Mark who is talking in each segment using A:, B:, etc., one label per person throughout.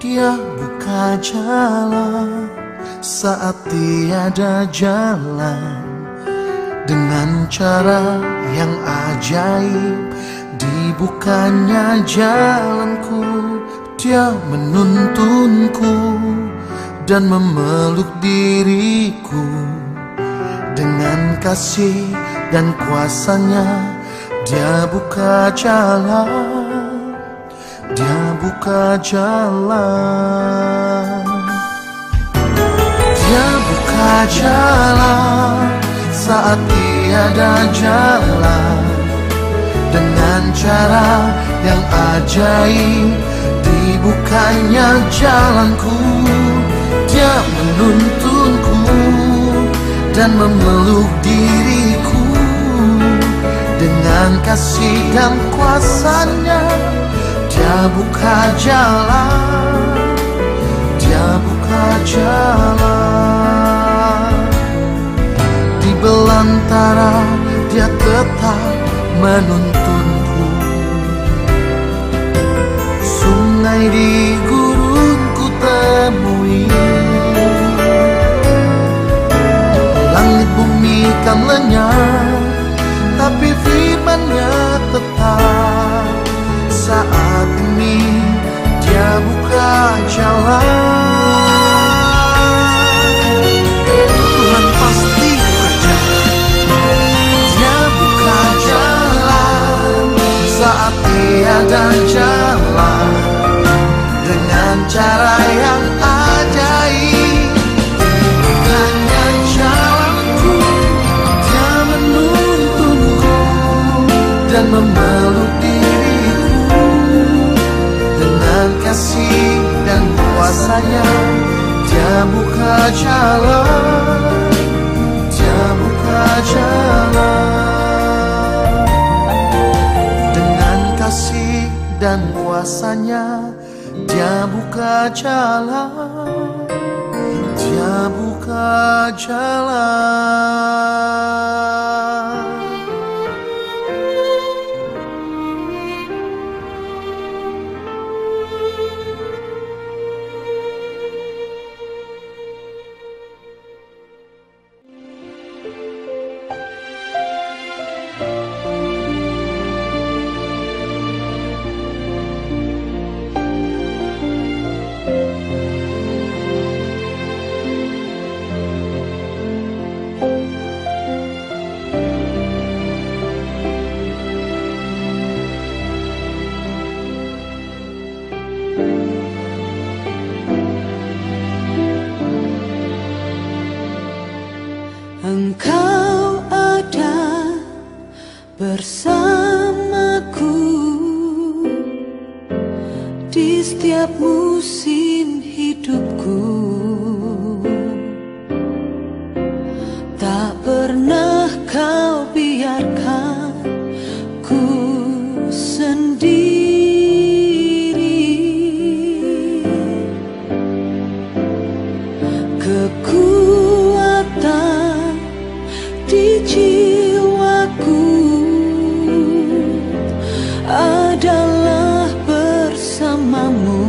A: Dia buka jalan saat tiada jalan, dengan cara yang ajaib dibukanya jalanku. Dia menuntunku dan memeluk diriku, dengan kasih dan kuasanya Dia buka jalan, Dia buka jalan. Dia buka jalan saat tiada jalan, dengan cara yang ajaib dibukanya jalanku. Dia menuntunku dan memeluk diriku, dengan kasih dan kuasanya Dia buka jalan, Dia buka jalan. Di belantara Dia tetap menuntunku, sungai di gurunku temui, langit bumi kan lenyap, tapi firman-Nya tetap. Saat ini Dia buka jalan, Tuhan pasti bekerja. Dia buka jalan saat tiada jalan, dengan cara yang ajaib dibukanya jalanku. Dia menuntunku dan memeluk diriku, dengan kasih dan kuasanya Dia buka jalan, Dia buka jalan. Dengan kasih dan kuasanya Dia buka jalan, Dia buka jalan.
B: Engkau ada bersamaku di setiap musim hidupku. Tak pernah Kau biarkan ku sendiri. Kekuatan di jiwaku adalah bersamamu.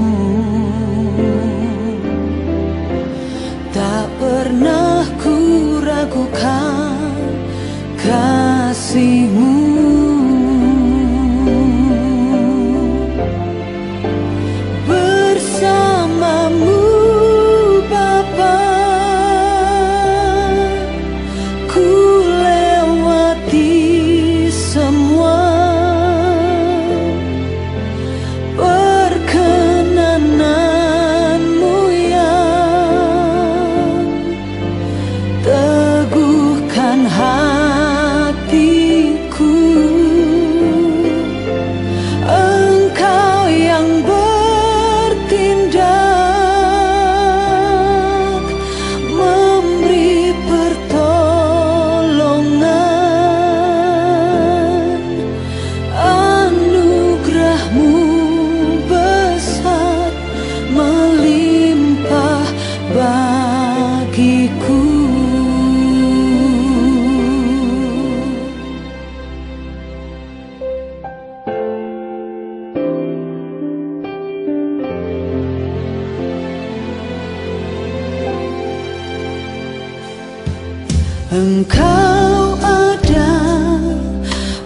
B: Engkau ada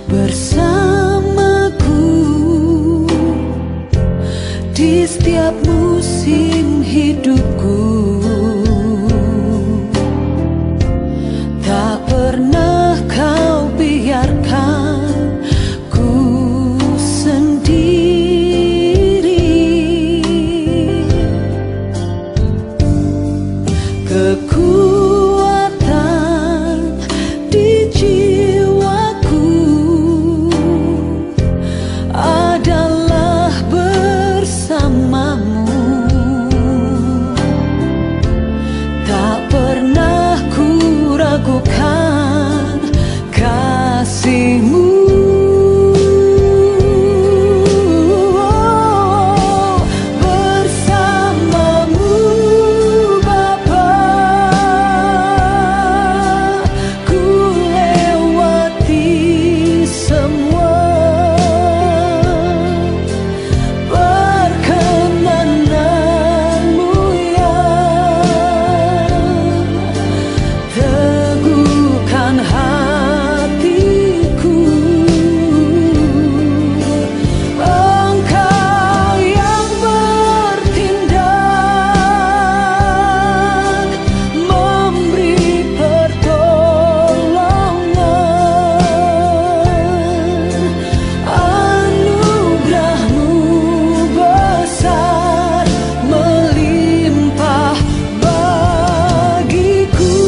B: bersamaku di setiap musim hidupku. Tak pernah kau biarkan ku sendiri. Kekuatan di jiwaku adalah bersamamu. Tak pernah ku ragukan kasihmu. Bersamamu Bapa, ku lewati semua. Perkenananmu yang teguhkan hatiku. Engkau yang bertindak, memberi pertolongan. Anugerahmu besar melimpah bagiku.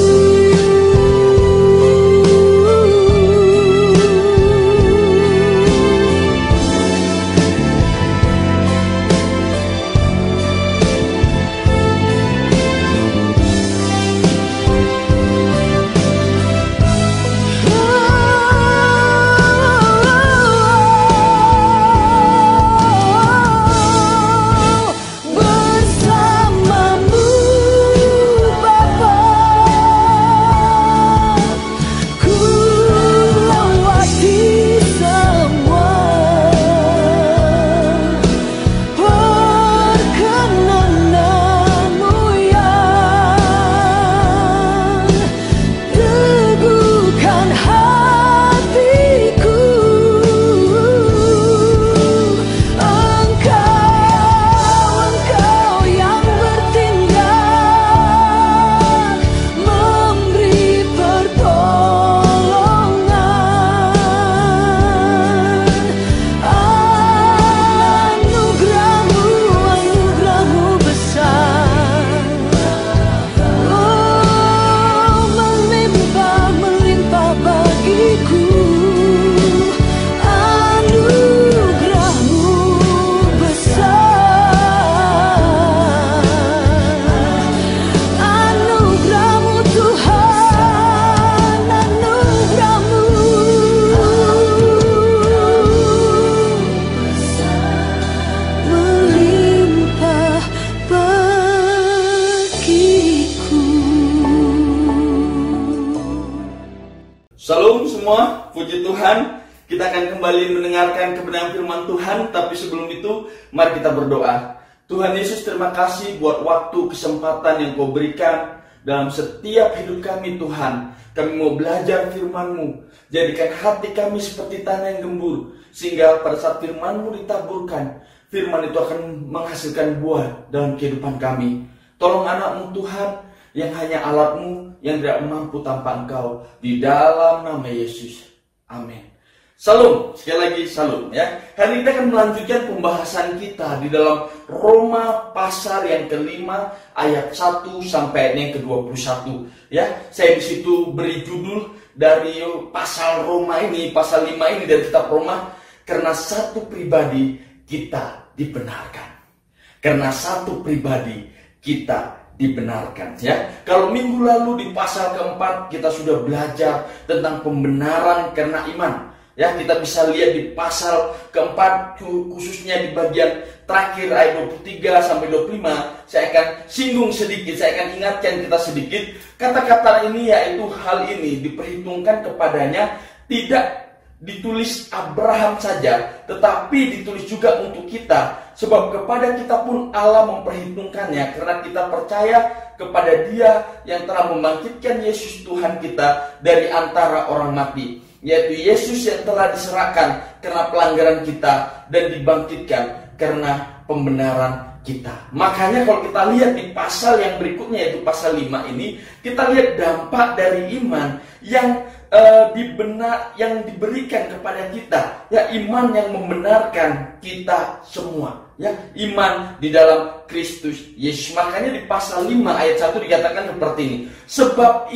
B: Bersamamu Bapa, ku lewati semua. Perkenananmu yang teguhkan hatiku. Engkau yang bertindak, memberi pertolongan. Anugerahmu besar, melimpah bagiku. Anugerahmu besar, anugerahmu Tuhan, anugerahmu melimpah bagiku.
C: Shalom semua, puji Tuhan. Kita akan kembali mendengarkan kebenaran firman Tuhan. Tapi sebelum itu, mari kita berdoa. Tuhan Yesus, terima kasih buat waktu, kesempatan yang Kau berikan dalam setiap hidup kami Tuhan. Kami mau belajar firman-Mu. Jadikan hati kami seperti tanah yang gembur, sehingga pada saat firman-Mu ditaburkan, firman itu akan menghasilkan buah dalam kehidupan kami. Tolong anak-Mu Tuhan, yang hanya alat-Mu, yang tidak mampu tanpa Engkau. Di dalam nama Yesus. Amin. Salam, sekali lagi salam ya. Hari ini kita akan melanjutkan pembahasan kita di dalam Roma pasal yang kelima ayat 1 sampai yang ke-21 ya. Saya di situ beri judul dari pasal Roma ini, pasal 5 ini dari kitab Roma, karena satu pribadi kita dibenarkan. Karena satu pribadi kita dibenarkan ya. Kalau minggu lalu di pasal keempat kita sudah belajar tentang pembenaran karena iman. Ya, kita bisa lihat di pasal keempat, khususnya di bagian terakhir ayat 23 sampai 25. Saya akan singgung sedikit, saya akan ingatkan kita sedikit. Kata-kata ini, yaitu hal ini diperhitungkan kepadanya tidak ditulis Abraham saja, tetapi ditulis juga untuk kita. Sebab kepada kita pun Allah memperhitungkannya, karena kita percaya kepada Dia yang telah membangkitkan Yesus Tuhan kita dari antara orang mati, yaitu Yesus yang telah diserahkan karena pelanggaran kita dan dibangkitkan karena pembenaran kita. Makanya kalau kita lihat di pasal yang berikutnya, yaitu pasal 5 ini, kita lihat dampak dari iman yang yang diberikan kepada kita, ya, iman yang membenarkan kita semua, ya, iman di dalam Kristus Yesus. Makanya di pasal 5 ayat 1 dikatakan seperti ini, sebab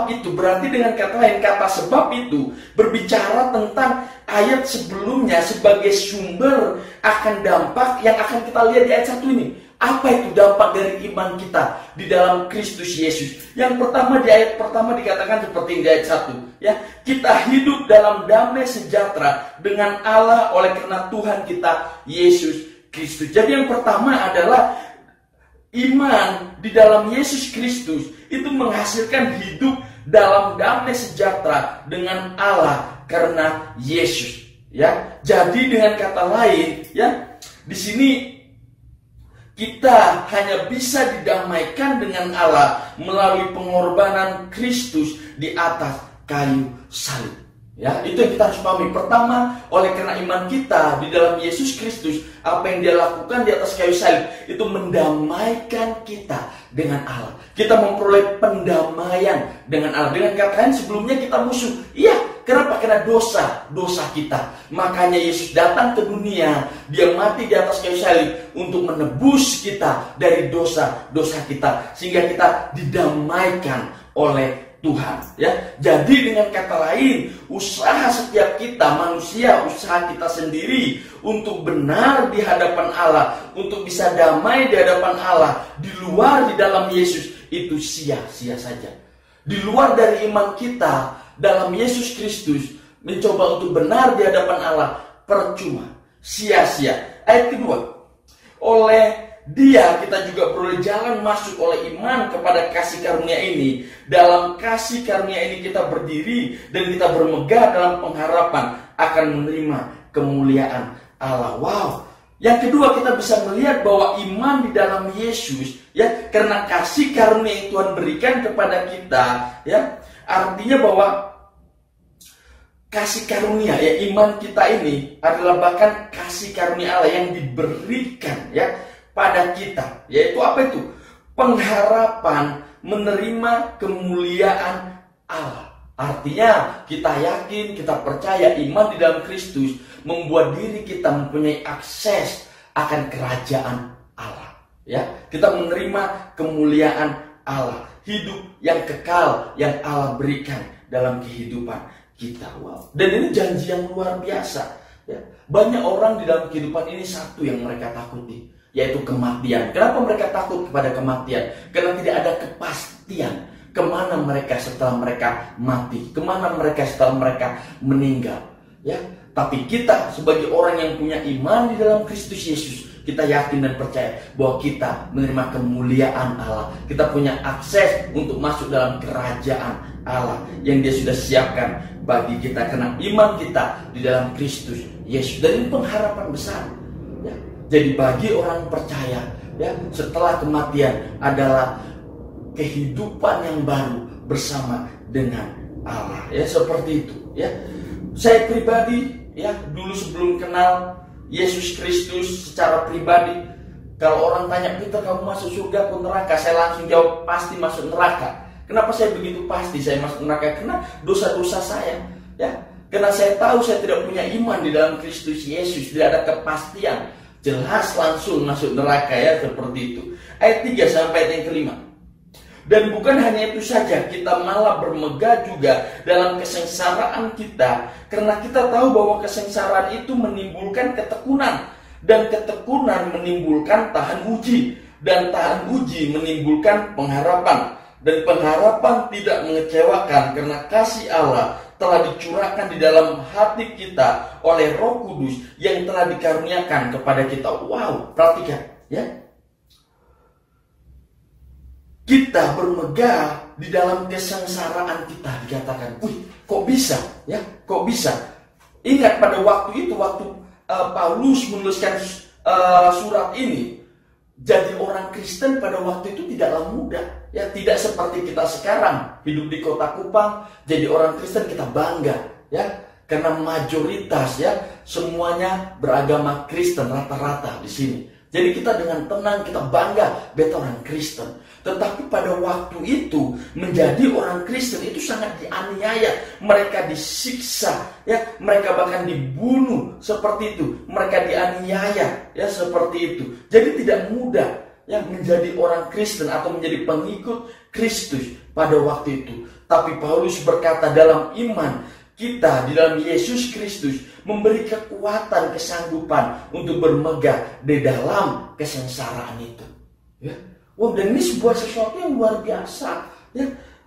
C: itu berarti dengan kata lain, kata sebab itu berbicara tentang ayat sebelumnya sebagai sumber akan dampak yang akan kita lihat di ayat 1 ini. Apa itu dampak dari iman kita di dalam Kristus Yesus? Yang pertama, di ayat pertama dikatakan seperti di ayat 1, ya, kita hidup dalam damai sejahtera dengan Allah oleh karena Tuhan kita Yesus Kristus. Jadi yang pertama adalah iman di dalam Yesus Kristus itu menghasilkan hidup dalam damai sejahtera dengan Allah karena Yesus, ya. Jadi dengan kata lain, ya, di sini kita hanya bisa didamaikan dengan Allah melalui pengorbanan Kristus di atas kayu salib. Ya, itu yang kita harus pahami. Pertama, oleh karena iman kita di dalam Yesus Kristus, apa yang Dia lakukan di atas kayu salib itu mendamaikan kita dengan Allah. Kita memperoleh pendamaian dengan Allah. Dengan kata lain, sebelumnya kita musuh. Iya, kenapa? Karena dosa kita. Makanya Yesus datang ke dunia, Dia mati di atas kayu salib untuk menebus kita dari dosa-dosa kita, sehingga kita didamaikan oleh Tuhan, ya. Jadi dengan kata lain, usaha setiap kita manusia, usaha kita sendiri untuk benar di hadapan Allah, untuk bisa damai di hadapan Allah, di luar di dalam Yesus, itu sia-sia saja. Di luar dari iman kita dalam Yesus Kristus, mencoba untuk benar di hadapan Allah, percuma, sia-sia. Ayat kedua, oleh Dia kita juga beroleh jalan masuk oleh iman kepada kasih karunia ini. Dalam kasih karunia ini kita berdiri dan kita bermegah dalam pengharapan akan menerima kemuliaan Allah. Wow. Yang kedua, kita bisa melihat bahwa iman di dalam Yesus, ya, karena kasih karunia yang Tuhan berikan kepada kita, ya, artinya bahwa kasih karunia, ya, iman kita ini adalah bahkan kasih karunia Allah yang diberikan, ya, pada kita, yaitu apa itu? Pengharapan menerima kemuliaan Allah. Artinya kita yakin, kita percaya iman di dalam Kristus membuat diri kita mempunyai akses akan kerajaan Allah, ya. Kita menerima kemuliaan Allah, hidup yang kekal yang Allah berikan dalam kehidupan kita. Wow. Dan ini janji yang luar biasa, ya. Banyak orang di dalam kehidupan ini satu yang mereka takuti, yaitu kematian. Kenapa mereka takut kepada kematian? Karena tidak ada kepastian kemana mereka setelah mereka mati, kemana mereka setelah mereka meninggal, ya. Tapi kita sebagai orang yang punya iman di dalam Kristus Yesus, kita yakin dan percaya bahwa kita menerima kemuliaan Allah. Kita punya akses untuk masuk dalam kerajaan Allah yang Dia sudah siapkan bagi kita karena iman kita di dalam Kristus Yesus. Dan ini pengharapan besar, ya. Jadi bagi orang percaya, ya, setelah kematian adalah kehidupan yang baru bersama dengan Allah, ya, seperti itu, ya. Saya pribadi, ya, dulu sebelum kenal Yesus Kristus secara pribadi, kalau orang tanya, "Peter, kamu masuk surga atau neraka?" Saya langsung jawab, pasti masuk neraka. Kenapa saya begitu pasti saya masuk neraka? Karena dosa-dosa saya, ya. Karena saya tahu saya tidak punya iman di dalam Kristus Yesus, tidak ada kepastian. Jelas langsung masuk neraka, ya, seperti itu. Ayat 3 sampai ayat yang kelima. Dan bukan hanya itu saja, kita malah bermegah juga dalam kesengsaraan kita, karena kita tahu bahwa kesengsaraan itu menimbulkan ketekunan, dan ketekunan menimbulkan tahan uji, dan tahan uji menimbulkan pengharapan, dan pengharapan tidak mengecewakan karena kasih Allah telah dicurahkan di dalam hati kita oleh Roh Kudus yang telah dikaruniakan kepada kita. Wow, perhatikan, ya. Kita bermegah di dalam kesengsaraan kita, dikatakan. kok bisa? Ya, kok bisa? Ingat pada waktu itu, waktu Paulus menuliskan surat ini, jadi orang Kristen pada waktu itu tidaklah mudah. Ya, tidak seperti kita sekarang hidup di kota Kupang, jadi orang Kristen kita bangga, ya, karena mayoritas ya semuanya beragama Kristen rata-rata di sini. Jadi kita dengan tenang kita bangga beta orang Kristen. Tetapi pada waktu itu menjadi orang Kristen itu sangat dianiaya, mereka disiksa, ya, mereka bahkan dibunuh seperti itu, mereka dianiaya, ya, seperti itu. Jadi tidak mudah ya menjadi orang Kristen atau menjadi pengikut Kristus pada waktu itu. Tapi Paulus berkata dalam iman kita di dalam Yesus Kristus memberi kekuatan, kesanggupan untuk bermegah di dalam kesengsaraan itu. Ya. Wah, dan ini sebuah sesuatu yang luar biasa. Ya.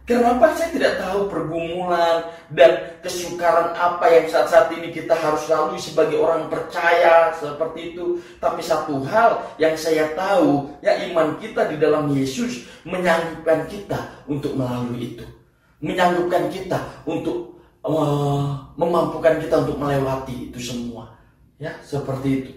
C: Kenapa saya tidak tahu pergumulan dan kesukaran apa yang saat-saat ini kita harus lalui sebagai orang percaya seperti itu. Tapi satu hal yang saya tahu, ya, iman kita di dalam Yesus menyanggupkan kita untuk melalui itu. Menyanggupkan kita untuk memampukan kita untuk melewati itu semua. Ya, seperti itu.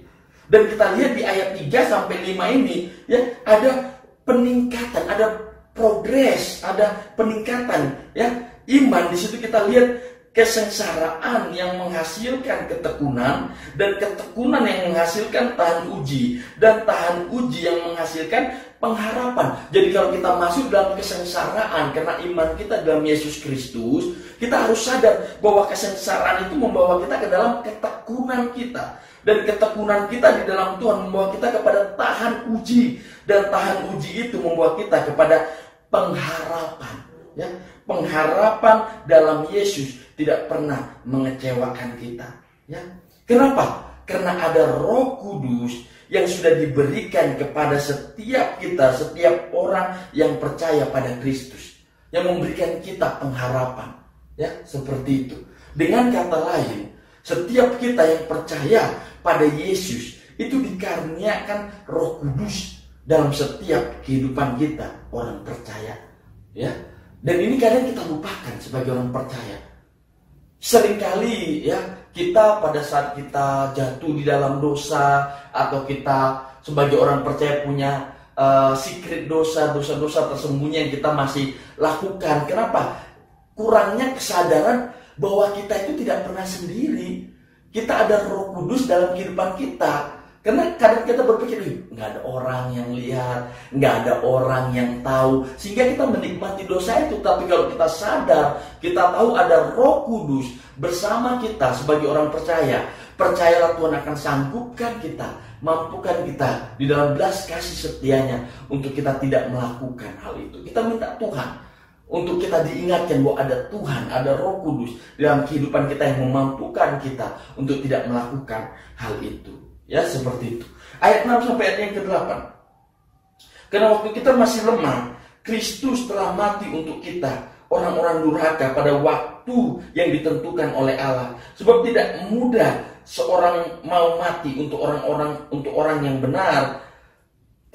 C: Dan kita lihat di ayat 3 sampai 5 ini, ya, ada peningkatan, ada progres, ada peningkatan, ya, iman. Di situ kita lihat kesengsaraan yang menghasilkan ketekunan, dan ketekunan yang menghasilkan tahan uji, dan tahan uji yang menghasilkan pengharapan. Jadi kalau kita masuk dalam kesengsaraan karena iman kita dalam Yesus Kristus, kita harus sadar bahwa kesengsaraan itu membawa kita ke dalam ketekunan kita. Dan ketekunan kita di dalam Tuhan membawa kita kepada tahan uji. Dan tahan uji itu membawa kita kepada pengharapan. Ya, pengharapan dalam Yesus tidak pernah mengecewakan kita. Ya. Kenapa? Karena ada Roh Kudus yang sudah diberikan kepada setiap kita, setiap orang yang percaya pada Kristus, yang memberikan kita pengharapan. Ya, seperti itu. Dengan kata lain, setiap kita yang percaya pada Yesus itu dikaruniakan Roh Kudus dalam setiap kehidupan kita orang percaya, ya. Dan ini kadang kita lupakan sebagai orang percaya. Seringkali ya kita pada saat kita jatuh di dalam dosa, atau kita sebagai orang percaya punya secret dosa-dosa tersembunyi yang kita masih lakukan. Kenapa? Kurangnya kesadaran bahwa kita itu tidak pernah sendiri. Kita ada Roh Kudus dalam kehidupan kita. Karena kadang kita berpikir, nggak ada orang yang lihat, nggak ada orang yang tahu, sehingga kita menikmati dosa itu. Tapi kalau kita sadar, kita tahu ada Roh Kudus bersama kita sebagai orang percaya, percayalah Tuhan akan sanggupkan kita, mampukan kita di dalam belas kasih setianya untuk kita tidak melakukan hal itu. Kita minta Tuhan untuk kita diingatkan bahwa ada Tuhan, ada Roh Kudus dalam kehidupan kita yang memampukan kita untuk tidak melakukan hal itu. Ya, seperti itu. Ayat 6 sampai ayat yang ke-8. Karena waktu kita masih lemah, Kristus telah mati untuk kita, orang-orang durhaka, pada waktu yang ditentukan oleh Allah. Sebab tidak mudah seorang mau mati untuk orang yang benar,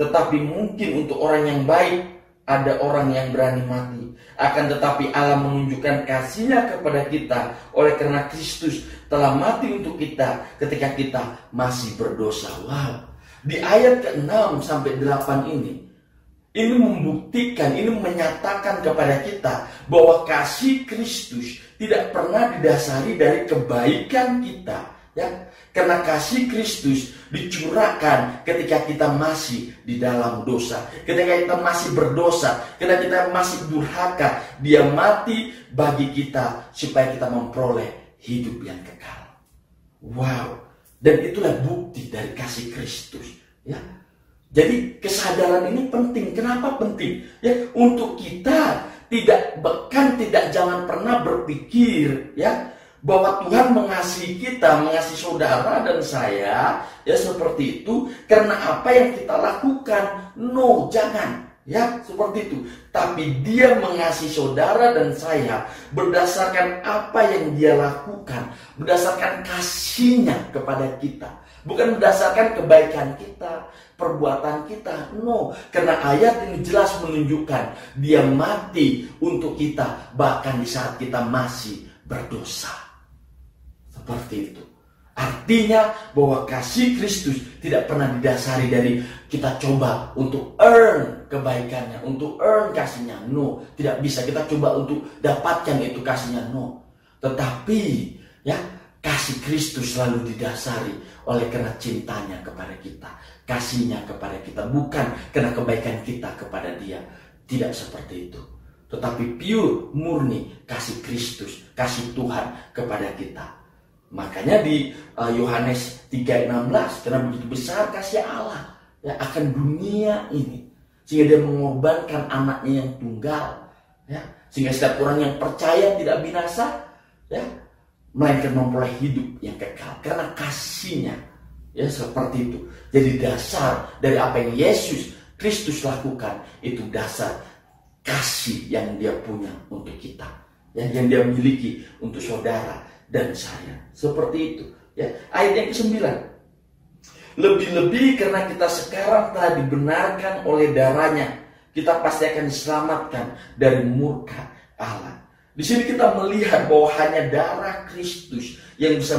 C: tetapi mungkin untuk orang yang baik ada orang yang berani mati. Akan tetapi Allah menunjukkan kasih-Nya kepada kita oleh karena Kristus telah mati untuk kita ketika kita masih berdosa. Wow. Di ayat ke-6 sampai 8 ini membuktikan, ini menyatakan kepada kita bahwa kasih Kristus tidak pernah didasari dari kebaikan kita, ya. Karena kasih Kristus dicurahkan ketika kita masih di dalam dosa, ketika kita masih berdosa, ketika kita masih durhaka. Dia mati bagi kita supaya kita memperoleh hidup yang kekal. Wow. Dan itulah bukti dari kasih Kristus, ya. Jadi kesadaran ini penting. Kenapa penting? Ya, untuk kita jangan pernah berpikir, ya, bahwa Tuhan mengasihi kita, mengasihi saudara dan saya, ya, seperti itu karena apa yang kita lakukan. No, jangan, ya, seperti itu. Tapi Dia mengasihi saudara dan saya berdasarkan apa yang Dia lakukan, berdasarkan kasih-Nya kepada kita, bukan berdasarkan kebaikan kita, perbuatan kita. No, karena ayat ini jelas menunjukkan Dia mati untuk kita bahkan di saat kita masih berdosa. Seperti itu. Artinya bahwa kasih Kristus tidak pernah didasari dari kita coba untuk earn kebaikannya, untuk earn kasihnya. No, tidak bisa kita coba untuk dapatkan itu kasihnya. No. Tetapi ya, kasih Kristus selalu didasari oleh karena cintanya kepada kita, kasihnya kepada kita, bukan karena kebaikan kita kepada Dia. Tidak seperti itu. Tetapi pure, murni kasih Kristus, kasih Tuhan kepada kita. Makanya di Yohanes 3:16, karena begitu besar kasih Allah ya akan dunia ini, sehingga Dia mengorbankan anaknya yang tunggal, ya, sehingga setiap orang yang percaya tidak binasa, ya, melainkan memperoleh hidup yang kekal karena kasihnya. Ya, seperti itu. Jadi dasar dari apa yang Yesus Kristus lakukan itu dasar kasih yang Dia punya untuk kita, ya, yang Dia miliki untuk saudara dan saya. Seperti itu, ya. Ayat yang ke-9. Lebih-lebih karena kita sekarang telah dibenarkan oleh darahnya, kita pasti akan diselamatkan dari murka Allah. Di sini kita melihat bahwa hanya darah Kristus yang bisa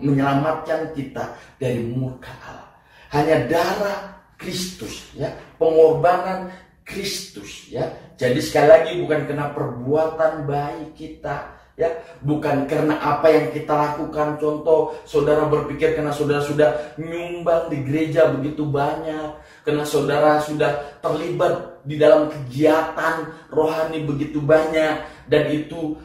C: menyelamatkan kita dari murka Allah. Hanya darah Kristus, ya, pengorbanan Kristus, ya. Jadi sekali lagi bukan karena perbuatan baik kita, ya, bukan karena apa yang kita lakukan. Contoh, saudara berpikir karena saudara sudah nyumbang di gereja begitu banyak, karena saudara sudah terlibat di dalam kegiatan rohani begitu banyak, dan itu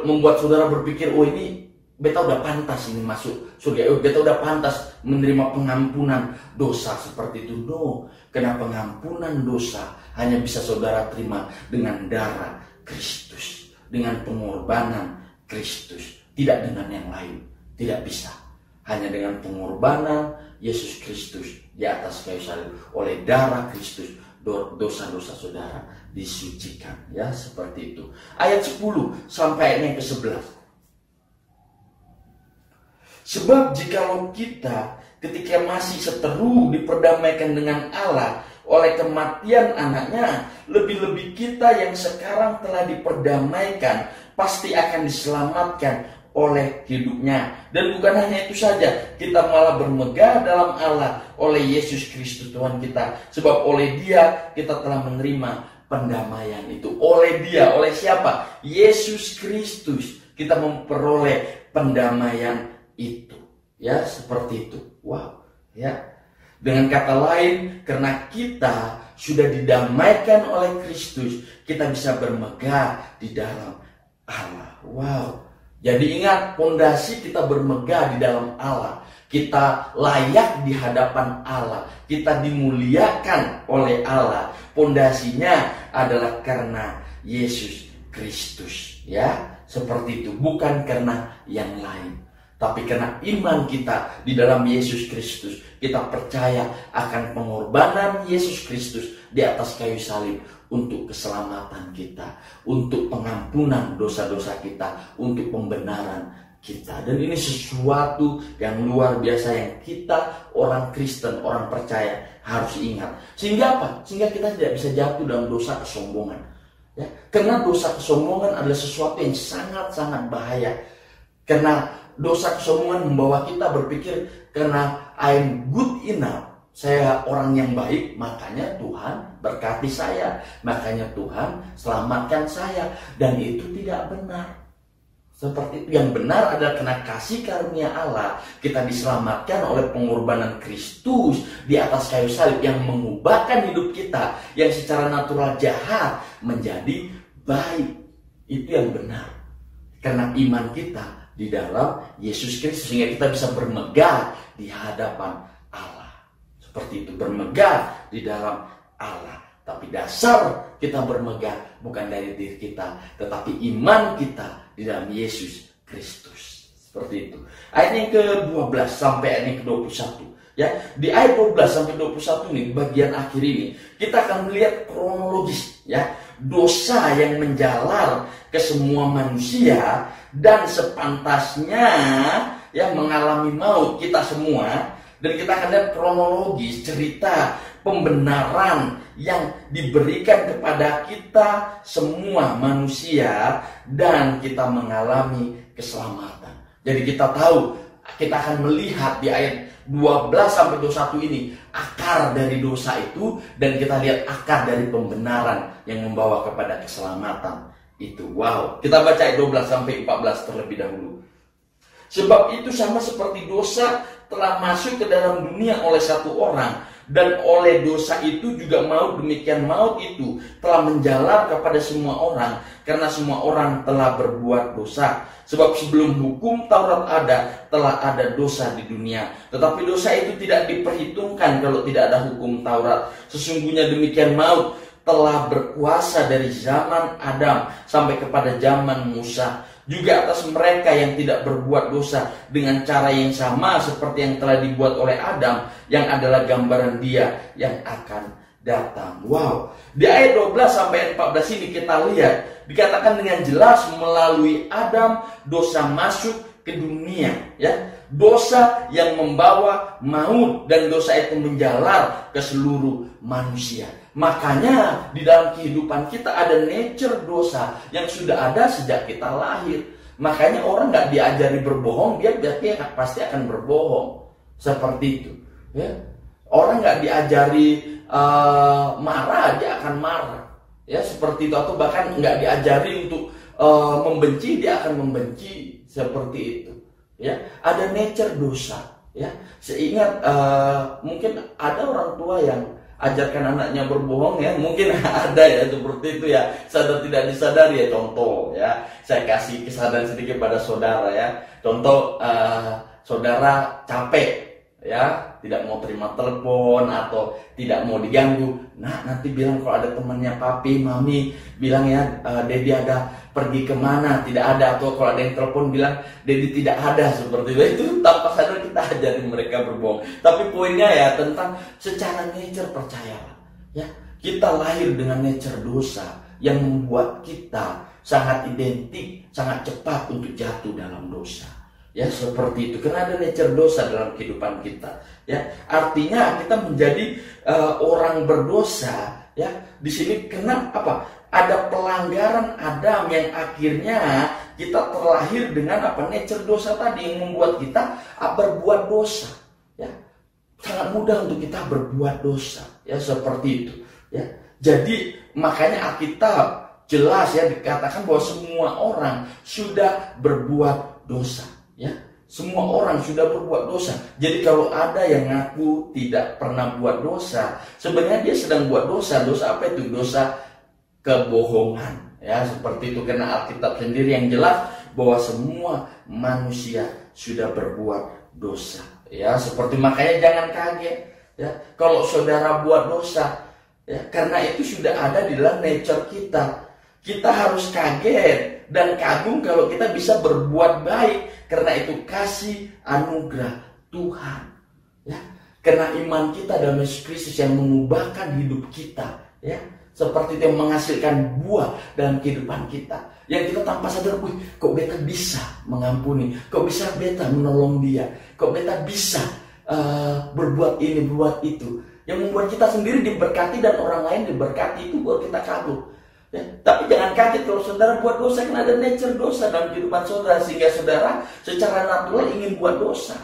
C: membuat saudara berpikir, oh ini beta udah pantas ini masuk surga, beta udah pantas menerima pengampunan dosa seperti itu. No, karena pengampunan dosa hanya bisa saudara terima dengan darah Kristus, dengan pengorbanan Kristus, tidak dengan yang lain. Tidak bisa. Hanya dengan pengorbanan Yesus Kristus di atas kayu salib, oleh darah Kristus dosa-dosa saudara disucikan, ya, seperti itu. Ayat 10 sampai ayat yang ke-11. Sebab jikalau kita ketika masih seteru diperdamaikan dengan Allah oleh kematian anaknya, lebih-lebih kita yang sekarang telah diperdamaikan pasti akan diselamatkan oleh hidupnya. Dan bukan hanya itu saja, kita malah bermegah dalam Allah oleh Yesus Kristus Tuhan kita. Sebab oleh Dia kita telah menerima pendamaian itu. Oleh Dia, oleh siapa? Yesus Kristus kita memperoleh pendamaian itu. Ya, seperti itu. Wow, ya. Dengan kata lain, karena kita sudah didamaikan oleh Kristus, kita bisa bermegah di dalam Allah. Wow. Jadi ingat, pondasi kita bermegah di dalam Allah. Kita layak di hadapan Allah. Kita dimuliakan oleh Allah. Pondasinya adalah karena Yesus Kristus, ya. Seperti itu, bukan karena yang lain. Tapi karena iman kita di dalam Yesus Kristus, kita percaya akan pengorbanan Yesus Kristus di atas kayu salib untuk keselamatan kita, untuk pengampunan dosa-dosa kita, untuk pembenaran kita. Dan ini sesuatu yang luar biasa yang kita orang Kristen, orang percaya harus ingat. Sehingga apa? Sehingga kita tidak bisa jatuh dalam dosa kesombongan. Ya, karena dosa kesombongan adalah sesuatu yang sangat-sangat bahaya. Karena dosa kesombongan membawa kita berpikir karena I'm good enough, saya orang yang baik, makanya Tuhan berkati saya, makanya Tuhan selamatkan saya. Dan itu tidak benar. Seperti itu. Yang benar adalah karena kasih karunia Allah, kita diselamatkan oleh pengorbanan Kristus di atas kayu salib yang mengubahkan hidup kita yang secara natural jahat menjadi baik. Itu yang benar. Karena iman kita di dalam Yesus Kristus, sehingga kita bisa bermegah di hadapan Allah. Seperti itu, bermegah di dalam Allah. Tapi dasar kita bermegah bukan dari diri kita, tetapi iman kita di dalam Yesus Kristus. Seperti itu. Ayat yang ke-12 sampai ayat yang ke-21. Ya, di ayat 12 sampai 21 ini, bagian akhir ini, kita akan melihat kronologis, ya, dosa yang menjalar ke semua manusia dan sepantasnya, ya, mengalami maut kita semua. Dan kita akan lihat kronologis cerita pembenaran yang diberikan kepada kita semua manusia dan kita mengalami keselamatan. Jadi kita tahu, kita akan melihat di ayat 12 sampai 21 ini akar dari dosa itu, dan kita lihat akar dari pembenaran yang membawa kepada keselamatan itu. Wow, kita baca ayat 12 sampai 14 terlebih dahulu. Sebab itu sama seperti dosa telah masuk ke dalam dunia oleh satu orang, dan oleh dosa itu juga maut, demikian maut itu telah menjalar kepada semua orang, karena semua orang telah berbuat dosa. Sebab sebelum hukum Taurat ada, telah ada dosa di dunia. Tetapi dosa itu tidak diperhitungkan kalau tidak ada hukum Taurat. Sesungguhnya demikian maut telah berkuasa dari zaman Adam sampai kepada zaman Musa, juga atas mereka yang tidak berbuat dosa, dengan cara yang sama seperti yang telah dibuat oleh Adam, yang adalah gambaran Dia yang akan datang. Wow, di ayat 12 sampai 14 ini kita lihat dikatakan dengan jelas, melalui Adam dosa masuk ke dunia, ya. Dosa yang membawa maut, dan dosa itu menjalar ke seluruh manusia. Makanya di dalam kehidupan kita ada nature dosa yang sudah ada sejak kita lahir. Makanya orang nggak diajari berbohong, dia pasti akan berbohong. Seperti itu, ya. Orang nggak diajari marah, dia akan marah, ya, seperti itu. Atau bahkan nggak diajari untuk membenci, dia akan membenci, seperti itu, ya. Ada nature dosa, ya. Seingat mungkin ada orang tua yang ajarkan anaknya berbohong, ya, mungkin ada, ya, seperti itu, ya, sadar tidak disadari, ya. Contoh, ya, saya kasih kesadaran sedikit pada saudara, ya. Contoh, saudara capek, ya, tidak mau terima telepon atau tidak mau diganggu. Nah, nanti bilang kalau ada temannya papi, mami, bilang, ya, Dedi ada pergi kemana, tidak ada. Atau kalau ada yang telepon bilang Dedi tidak ada, seperti itu. Itu tanpa sadar kita ajarin mereka berbohong. Tapi poinnya, ya, tentang secara nature, percayalah, ya, kita lahir dengan nature dosa yang membuat kita sangat identik, sangat cepat untuk jatuh dalam dosa. Ya, seperti itu. Karena ada nature dosa dalam kehidupan kita, ya. Artinya kita menjadi orang berdosa, ya. Di sini kena apa? Ada pelanggaran Adam yang akhirnya kita terlahir dengan apa? Nature dosa tadi yang membuat kita berbuat dosa, ya. Sangat mudah untuk kita berbuat dosa, ya, seperti itu, ya. Jadi makanya Alkitab jelas, ya, dikatakan bahwa semua orang sudah berbuat dosa. Ya, semua orang sudah berbuat dosa. Jadi kalau ada yang ngaku tidak pernah buat dosa, sebenarnya dia sedang buat dosa. Dosa apa itu? Dosa kebohongan, ya, seperti itu. Karena Alkitab sendiri yang jelas bahwa semua manusia sudah berbuat dosa, ya, seperti. Makanya jangan kaget, ya, kalau saudara buat dosa, ya, karena itu sudah ada di dalam nature kita. Kita harus kaget dan kagum kalau kita bisa berbuat baik, karena itu kasih anugerah Tuhan, ya. Karena iman kita dalam Yesus Kristus yang mengubahkan hidup kita, ya, seperti itu, yang menghasilkan buah dalam kehidupan kita, yang kita tanpa sadar, kok beta bisa mengampuni, kok bisa beta menolong dia, kok beta bisa berbuat ini, berbuat itu, yang membuat kita sendiri diberkati dan orang lain diberkati. Itu buat kita kagum. Ya, tapi jangan kaget kalau saudara buat dosa, karena ada nature dosa dalam kehidupan saudara, sehingga saudara secara natural ingin buat dosa,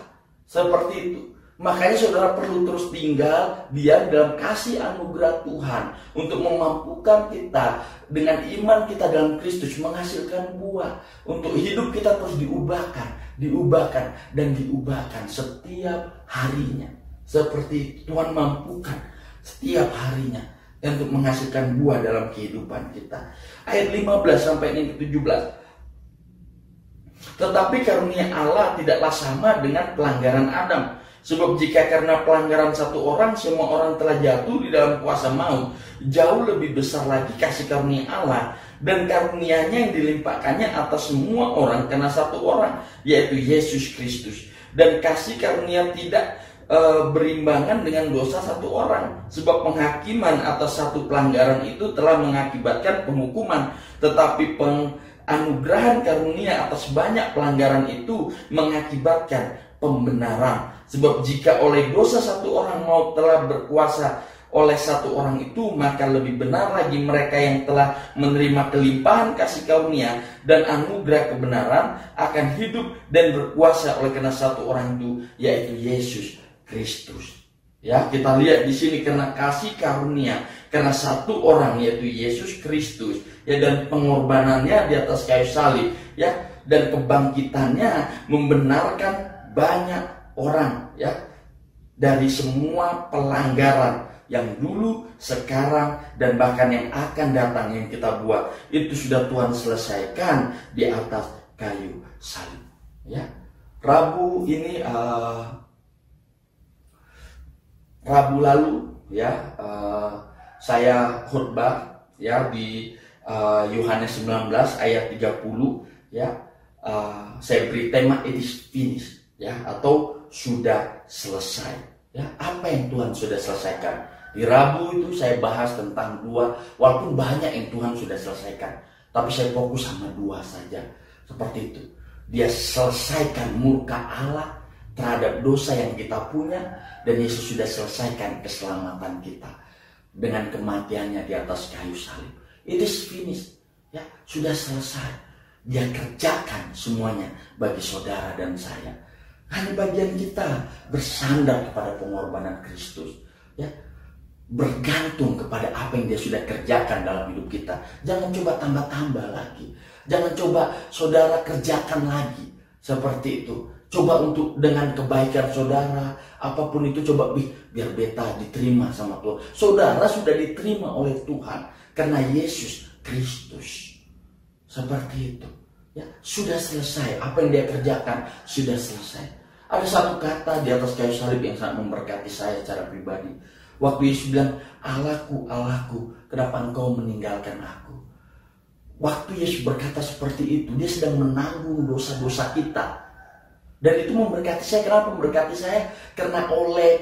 C: seperti itu. Makanya saudara perlu terus tinggal diam dalam kasih anugerah Tuhan untuk memampukan kita dengan iman kita dalam Kristus menghasilkan buah, untuk hidup kita terus diubahkan dan diubahkan setiap harinya. Seperti Tuhan mampukan setiap harinya untuk menghasilkan buah dalam kehidupan kita. Ayat 15 sampai 17. Tetapi karunia Allah tidaklah sama dengan pelanggaran Adam. Sebab jika karena pelanggaran satu orang semua orang telah jatuh di dalam kuasa maut, jauh lebih besar lagi kasih karunia Allah dan karunia-Nya yang dilimpahkannya atas semua orang karena satu orang, yaitu Yesus Kristus. Dan kasih karunia tidak berimbangan dengan dosa satu orang, sebab penghakiman atas satu pelanggaran itu telah mengakibatkan penghukuman, tetapi penganugerahan karunia atas banyak pelanggaran itu mengakibatkan pembenaran. Sebab jika oleh dosa satu orang maut telah berkuasa oleh satu orang itu, maka lebih benar lagi mereka yang telah menerima kelimpahan kasih karunia dan anugerah kebenaran akan hidup dan berkuasa oleh karena satu orang itu, yaitu Yesus Kristus. Ya, kita lihat di sini karena kasih karunia, karena satu orang yaitu Yesus Kristus, ya, dan pengorbanannya di atas kayu salib, ya, dan kebangkitannya membenarkan banyak orang, ya, dari semua pelanggaran yang dulu, sekarang, dan bahkan yang akan datang yang kita buat. Itu sudah Tuhan selesaikan di atas kayu salib, ya. Rabu ini Rabu lalu, ya, saya khotbah, ya, di Yohanes 19 ayat 30, ya. Saya beri tema it is finished, ya, atau sudah selesai, ya. Apa yang Tuhan sudah selesaikan? Di Rabu itu saya bahas tentang dua, walaupun banyak yang Tuhan sudah selesaikan, tapi saya fokus sama dua saja. Seperti itu, Dia selesaikan murka Allah terhadap dosa yang kita punya, dan Yesus sudah selesaikan keselamatan kita dengan kematiannya di atas kayu salib. It is finished, ya, sudah selesai. Dia kerjakan semuanya bagi saudara dan saya. Hanya bagian kita bersandar kepada pengorbanan Kristus, ya, bergantung kepada apa yang Dia sudah kerjakan dalam hidup kita. Jangan coba tambah-tambah lagi. Jangan coba saudara kerjakan lagi seperti itu. Coba untuk dengan kebaikan saudara, apapun itu, coba biar beta diterima sama Tuhan. Saudara sudah diterima oleh Tuhan karena Yesus Kristus. Seperti itu, ya, sudah selesai. Apa yang Dia kerjakan sudah selesai. Ada satu kata di atas kayu salib yang sangat memberkati saya secara pribadi. Waktu Yesus bilang, "Allahku, Allahku, kenapa Engkau meninggalkan aku?" Waktu Yesus berkata seperti itu, Dia sedang menanggung dosa-dosa kita. Dan itu memberkati saya. Kenapa memberkati saya? Karena oleh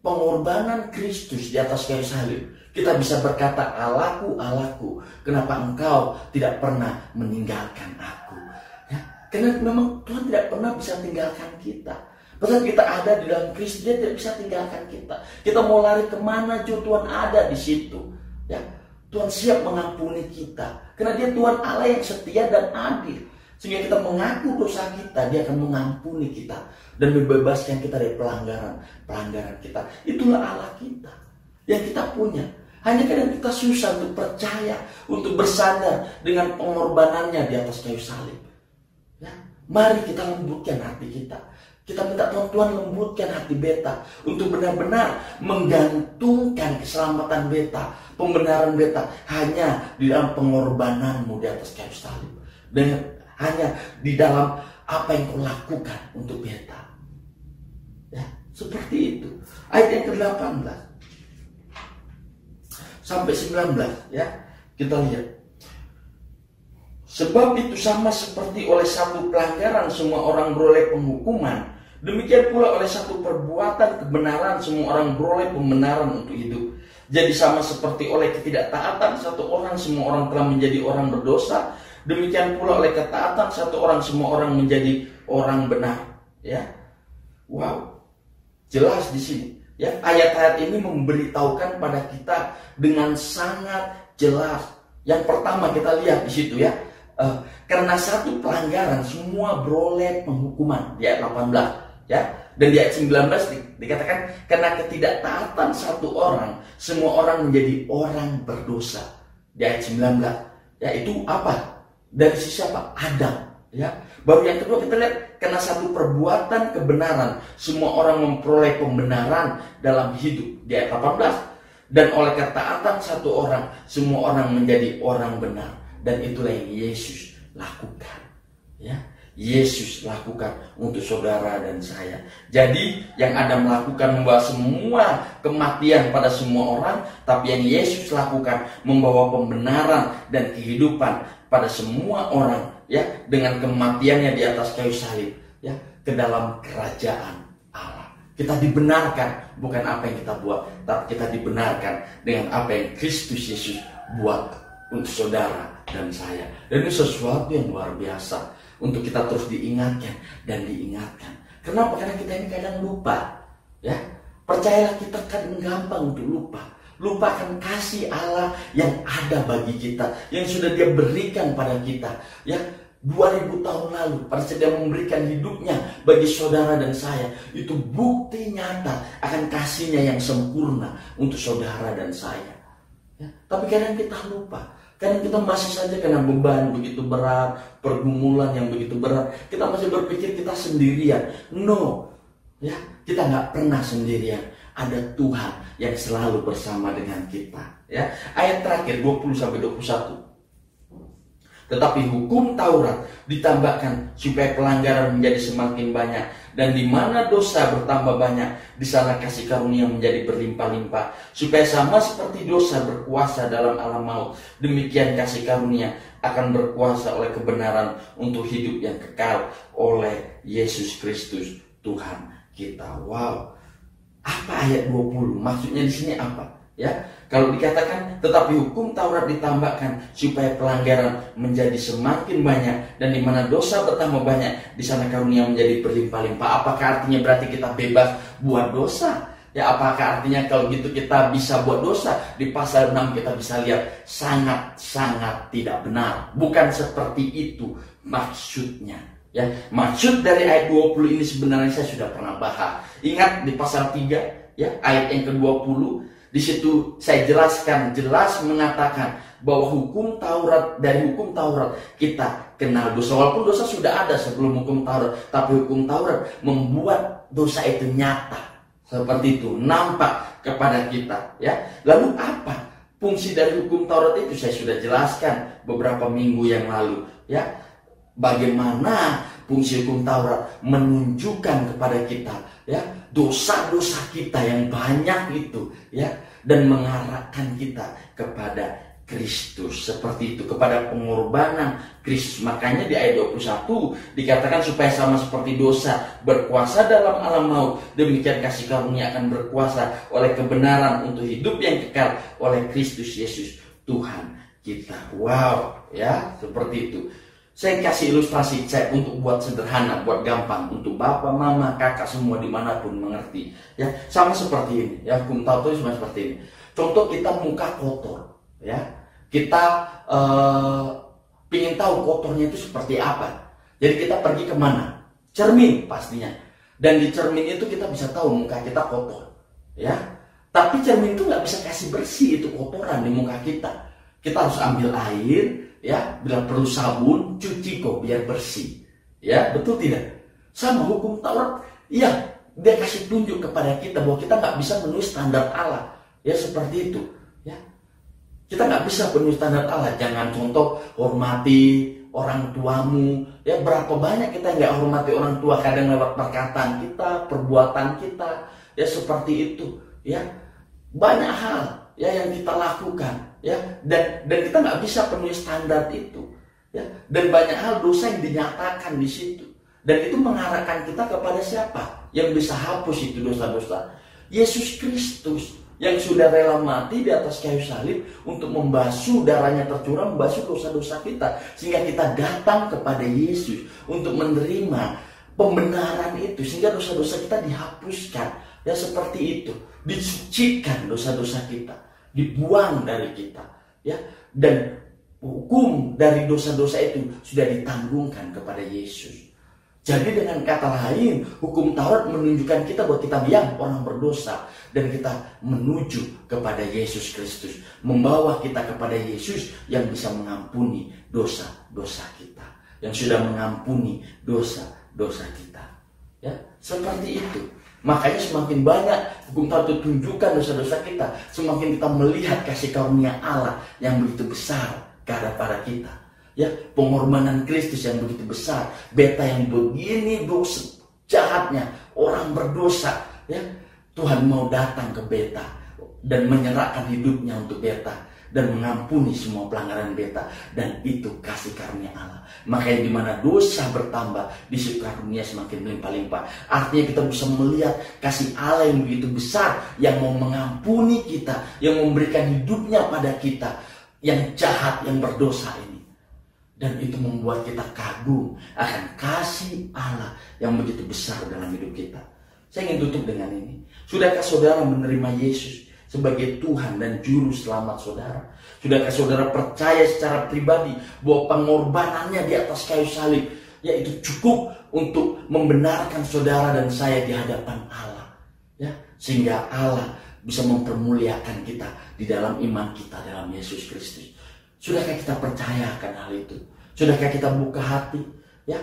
C: pengorbanan Kristus di atas kayu salib, kita bisa berkata, "Allahku, Allahku, kenapa Engkau tidak pernah meninggalkan aku?" Ya, karena memang Tuhan tidak pernah bisa tinggalkan kita. Pada saat kita ada di dalam Kristus, Dia tidak bisa tinggalkan kita. Kita mau lari kemana, Tuhan ada di situ. Ya, Tuhan siap mengampuni kita. Karena Dia Tuhan Allah yang setia dan adil. Sehingga kita mengaku dosa kita, Dia akan mengampuni kita dan membebaskan kita dari pelanggaran kita. Itulah Allah kita yang kita punya. Hanya kadang kita susah untuk percaya, untuk bersandar dengan pengorbanannya di atas kayu salib. Ya, mari kita lembutkan hati kita. Kita minta Tuhan lembutkan hati beta untuk benar-benar menggantungkan keselamatan beta, pembenaran beta hanya di dalam pengorbananmu di atas kayu salib. Dan hanya di dalam apa yang kau lakukan untuk beta. Ya, seperti itu. Ayat yang ke-18 sampai 19, ya. Kita lihat. Sebab itu sama seperti oleh satu pelanggaran semua orang beroleh penghukuman, demikian pula oleh satu perbuatan kebenaran semua orang beroleh pembenaran untuk hidup. Jadi sama seperti oleh ketidaktaatan satu orang semua orang telah menjadi orang berdosa, demikian pula oleh ketaatan satu orang semua orang menjadi orang benar. Ya, wow, jelas di sini. Ya, ayat-ayat ini memberitahukan pada kita dengan sangat jelas. Yang pertama kita lihat di situ, ya, karena satu pelanggaran semua beroleh penghukuman di ayat 18, ya. Dan di ayat 19 dikatakan karena ketidaktaatan satu orang semua orang menjadi orang berdosa. Di ayat 19, ya, itu apa? Dari sisi apa? Adam, ya. Baru yang kedua kita lihat karena satu perbuatan kebenaran semua orang memperoleh pembenaran dalam hidup di ayat 18. Dan oleh ketaatan satu orang semua orang menjadi orang benar. Dan itulah yang Yesus lakukan, ya. Yesus lakukan untuk saudara dan saya. Jadi yang Adam lakukan membawa semua kematian pada semua orang, tapi yang Yesus lakukan membawa pembenaran dan kehidupan pada semua orang, ya, dengan kematiannya di atas kayu salib, ya, ke dalam kerajaan Allah. Kita dibenarkan bukan apa yang kita buat, tapi kita dibenarkan dengan apa yang Kristus Yesus buat untuk saudara dan saya. Dan ini sesuatu yang luar biasa untuk kita terus diingatkan dan diingatkan. Kenapa? Karena kita ini kadang lupa. Ya, percayalah, kita kan gampang untuk lupa. Lupakan kasih Allah yang ada bagi kita, yang sudah Dia berikan pada kita. Ya, 2000 tahun lalu pada saat Dia memberikan hidupnya bagi saudara dan saya, itu bukti nyata akan kasih-Nya yang sempurna untuk saudara dan saya. Ya, tapi kadang kita lupa. Kadang kita masih saja kena beban begitu berat, pergumulan yang begitu berat. Kita masih berpikir kita sendirian. No, ya, kita nggak pernah sendirian. Ada Tuhan yang selalu bersama dengan kita. Ya, ayat terakhir 20-21. Tetapi hukum Taurat ditambahkan supaya pelanggaran menjadi semakin banyak, dan di mana dosa bertambah banyak, di sana kasih karunia menjadi berlimpah-limpah, supaya sama seperti dosa berkuasa dalam alam maut, demikian kasih karunia akan berkuasa oleh kebenaran untuk hidup yang kekal oleh Yesus Kristus Tuhan kita. Wow, apa ayat 20? Maksudnya di sini apa? Ya, kalau dikatakan tetapi hukum Taurat ditambahkan supaya pelanggaran menjadi semakin banyak, dan di mana dosa bertambah banyak, di sana karunia menjadi berlimpah-limpah. Apakah artinya berarti kita bebas buat dosa? Ya, apakah artinya kalau gitu kita bisa buat dosa? Di pasal 6 kita bisa lihat sangat-sangat tidak benar. Bukan seperti itu maksudnya. Ya, maksud dari ayat 20 ini sebenarnya saya sudah pernah bahas. Ingat di pasal 3, ya, ayat yang ke-20. Di situ saya jelaskan, jelas mengatakan bahwa hukum Taurat, dari hukum Taurat kita kenal dosa. Walaupun dosa sudah ada sebelum hukum Taurat, tapi hukum Taurat membuat dosa itu nyata. Seperti itu, nampak kepada kita. Ya, lalu apa fungsi dari hukum Taurat itu? Saya sudah jelaskan beberapa minggu yang lalu. Ya, bagaimana fungsi hukum Taurat menunjukkan kepada kita, ya, dosa-dosa kita yang banyak itu, ya, dan mengarahkan kita kepada Kristus, seperti itu, kepada pengorbanan Kristus. Makanya di ayat 21 dikatakan supaya sama seperti dosa berkuasa dalam alam maut, demikian kasih karunia akan berkuasa oleh kebenaran untuk hidup yang kekal oleh Kristus Yesus Tuhan kita. Wow, ya, seperti itu. Saya kasih ilustrasi saya untuk buat sederhana, buat gampang, untuk bapak, mama, kakak semua dimanapun mengerti. Ya, sama seperti ini. Ya, hukum Taurat itu sama seperti ini. Contoh, kita muka kotor, ya, kita ingin tahu kotornya itu seperti apa. Jadi kita pergi kemana? Cermin pastinya. Dan di cermin itu kita bisa tahu muka kita kotor, ya. Tapi cermin itu nggak bisa kasih bersih itu kotoran di muka kita. Kita harus ambil air. Ya, bila perlu sabun, cuci kok biar bersih. Ya, betul tidak? Sama hukum Taurat, ya, dia kasih tunjuk kepada kita bahwa kita nggak bisa memenuhi standar Allah. Ya, seperti itu. Ya, kita nggak bisa memenuhi standar Allah. Jangan contoh hormati orang tuamu. Ya, berapa banyak kita nggak hormati orang tua, kadang lewat perkataan kita, perbuatan kita. Ya, seperti itu. Ya, banyak hal ya yang kita lakukan. Ya, dan kita nggak bisa penuhi standar itu, ya, dan banyak hal dosa yang dinyatakan di situ, dan itu mengarahkan kita kepada siapa yang bisa hapus itu dosa-dosa? Yesus Kristus yang sudah rela mati di atas kayu salib untuk membasuh, darahnya tercurah membasuh dosa-dosa kita, sehingga kita datang kepada Yesus untuk menerima pembenaran itu, sehingga dosa-dosa kita dihapuskan. Ya, seperti itu, disucikan dosa-dosa kita, dibuang dari kita, ya, dan hukum dari dosa-dosa itu sudah ditanggungkan kepada Yesus. Jadi dengan kata lain, hukum Taurat menunjukkan kita bahwa kita orang berdosa, dan kita menuju kepada Yesus Kristus, membawa kita kepada Yesus yang bisa mengampuni dosa-dosa kita, yang sudah mengampuni dosa-dosa kita. Ya, seperti itu. Makanya semakin banyak hukum Taurat itu tunjukkan dosa-dosa kita, semakin kita melihat kasih karunia Allah yang begitu besar kepada kita. Ya, pengorbanan Kristus yang begitu besar, beta yang begini dosa jahatnya, orang berdosa, ya, Tuhan mau datang ke beta dan menyerahkan hidupnya untuk beta dan mengampuni semua pelanggaran beta, dan itu kasih karunia Allah. Makanya di mana dosa bertambah, di situ karunia semakin melimpah-limpah. Artinya kita bisa melihat kasih Allah yang begitu besar, yang mau mengampuni kita, yang memberikan hidupnya pada kita yang jahat, yang berdosa ini. Dan itu membuat kita kagum akan kasih Allah yang begitu besar dalam hidup kita. Saya ingin tutup dengan ini. Sudahkah saudara menerima Yesus sebagai Tuhan dan Juru Selamat saudara? Sudahkah saudara percaya secara pribadi bahwa pengorbanannya di atas kayu salib, yaitu cukup untuk membenarkan saudara dan saya di hadapan Allah, ya, sehingga Allah bisa mempermuliakan kita di dalam iman kita dalam Yesus Kristus. Sudahkah kita percaya akan hal itu? Sudahkah kita buka hati, ya,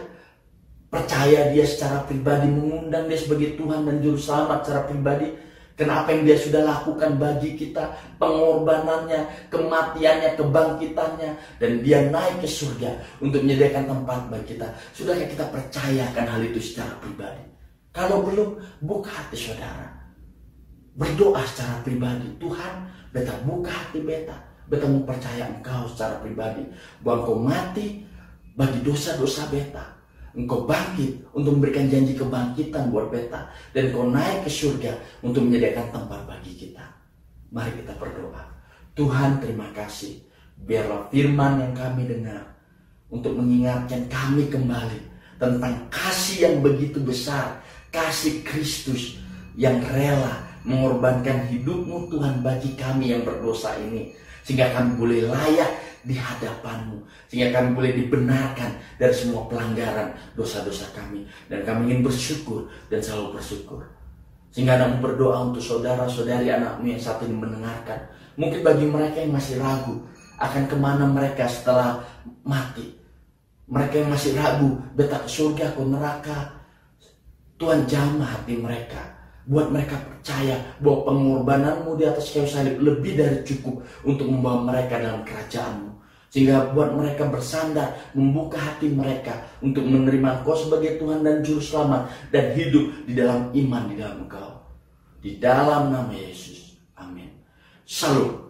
C: percaya dia secara pribadi, mengundang dia sebagai Tuhan dan Juru Selamat secara pribadi? Karena apa yang dia sudah lakukan bagi kita, pengorbanannya, kematiannya, kebangkitannya, dan dia naik ke surga untuk menyediakan tempat bagi kita. Sudahkah kita percaya akan hal itu secara pribadi? Kalau belum, buka hati saudara. Berdoa secara pribadi. Tuhan, beta buka hati beta. Beta mau percaya engkau secara pribadi, bahwa engkau mati bagi dosa-dosa beta. Engkau bangkit untuk memberikan janji kebangkitan buat beta. Dan engkau naik ke surga untuk menyediakan tempat bagi kita. Mari kita berdoa. Tuhan, terima kasih. Biarlah firman yang kami dengar untuk mengingatkan kami kembali tentang kasih yang begitu besar. Kasih Kristus yang rela mengorbankan hidupmu Tuhan bagi kami yang berdosa ini. Sehingga kami boleh layak di hadapan-Mu. Sehingga kami boleh dibenarkan dari semua pelanggaran dosa-dosa kami. Dan kami ingin bersyukur dan selalu bersyukur. Sehingga anakmu berdoa untuk saudara-saudari anakmu yang saat ini mendengarkan. Mungkin bagi mereka yang masih ragu akan kemana mereka setelah mati. Mereka yang masih ragu, beta ke surga ke neraka. Tuhan jamah hati mereka. Buat mereka percaya bahwa pengorbananmu di atas kayu salib lebih dari cukup untuk membawa mereka dalam kerajaan-Mu. Sehingga buat mereka bersandar, membuka hati mereka untuk menerima Engkau sebagai Tuhan dan Juru Selamat. Dan hidup di dalam iman di dalam Engkau. Di dalam nama Yesus. Amin. Salam.